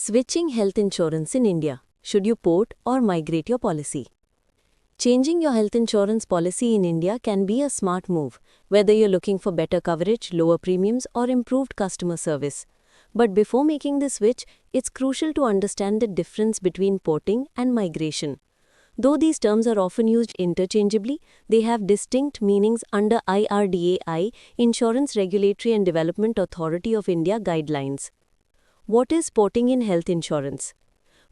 Switching health insurance in India. Should you port or migrate your policy? Changing your health insurance policy in India can be a smart move, whether you're looking for better coverage, lower premiums, or improved customer service. But before making the switch, it's crucial to understand the difference between porting and migration. Though these terms are often used interchangeably, they have distinct meanings under IRDAI, Insurance Regulatory and Development Authority of India guidelines. What is porting in health insurance?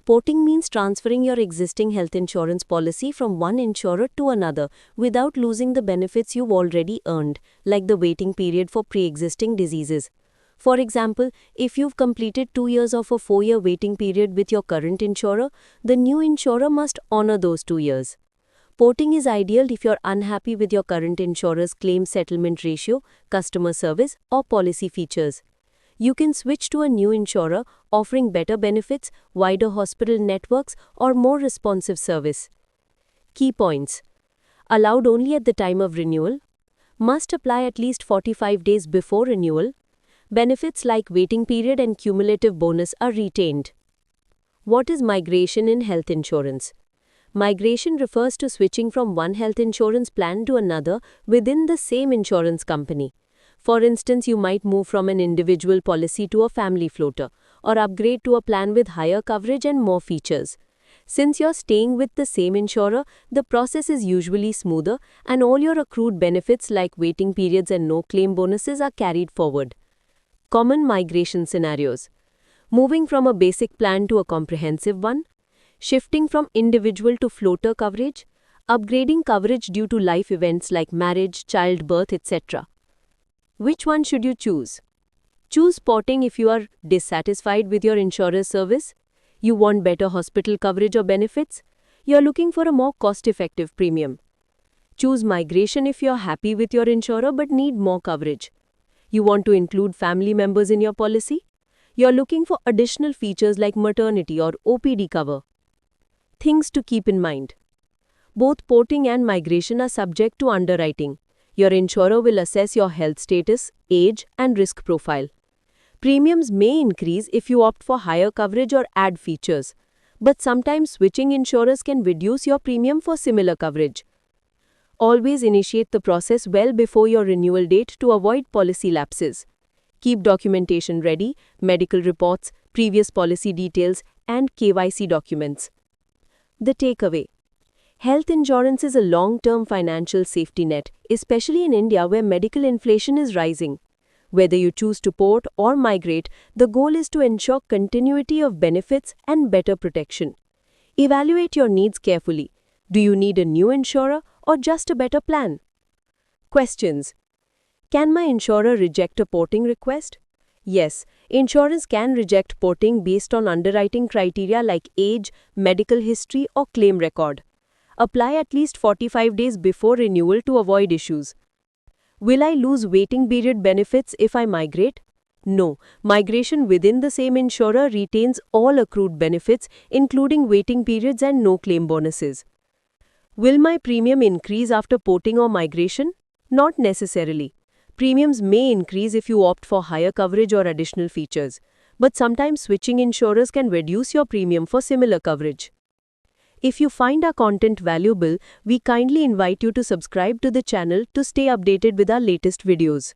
Porting means transferring your existing health insurance policy from one insurer to another without losing the benefits you've already earned, like the waiting period for pre-existing diseases. For example, if you've completed 2 years of a 4-year waiting period with your current insurer, the new insurer must honor those 2 years. Porting is ideal if you're unhappy with your current insurer's claim settlement ratio, customer service, or policy features. You can switch to a new insurer offering better benefits, wider hospital networks, or more responsive service. Key points. Allowed only at the time of renewal. Must apply at least 45 days before renewal. Benefits like waiting period and cumulative bonus are retained. What is migration in health insurance? Migration refers to switching from one health insurance plan to another within the same insurance company. For instance, you might move from an individual policy to a family floater, or upgrade to a plan with higher coverage and more features. Since you're staying with the same insurer, the process is usually smoother, and all your accrued benefits like waiting periods and no-claim bonuses are carried forward. Common migration scenarios. Moving from a basic plan to a comprehensive one. Shifting from individual to floater coverage. Upgrading coverage due to life events like marriage, childbirth, etc. Which one should you choose? Choose porting if you are dissatisfied with your insurer's service. You want better hospital coverage or benefits. You are looking for a more cost-effective premium. Choose migration if you are happy with your insurer but need more coverage. You want to include family members in your policy. You are looking for additional features like maternity or OPD cover. Things to keep in mind. Both porting and migration are subject to underwriting. Your insurer will assess your health status, age, and risk profile. Premiums may increase if you opt for higher coverage or add features, but sometimes switching insurers can reduce your premium for similar coverage. Always initiate the process well before your renewal date to avoid policy lapses. Keep documentation ready, medical reports, previous policy details, and KYC documents. The takeaway. Health insurance is a long-term financial safety net, especially in India where medical inflation is rising. Whether you choose to port or migrate, the goal is to ensure continuity of benefits and better protection. Evaluate your needs carefully. Do you need a new insurer or just a better plan? Questions. Can my insurer reject a porting request? Yes, insurance can reject porting based on underwriting criteria like age, medical history, or claim record. Apply at least 45 days before renewal to avoid issues. Will I lose waiting period benefits if I migrate? No, migration within the same insurer retains all accrued benefits, including waiting periods and no-claim bonuses. Will my premium increase after porting or migration? Not necessarily. Premiums may increase if you opt for higher coverage or additional features, but sometimes switching insurers can reduce your premium for similar coverage. If you find our content valuable, we kindly invite you to subscribe to the channel to stay updated with our latest videos.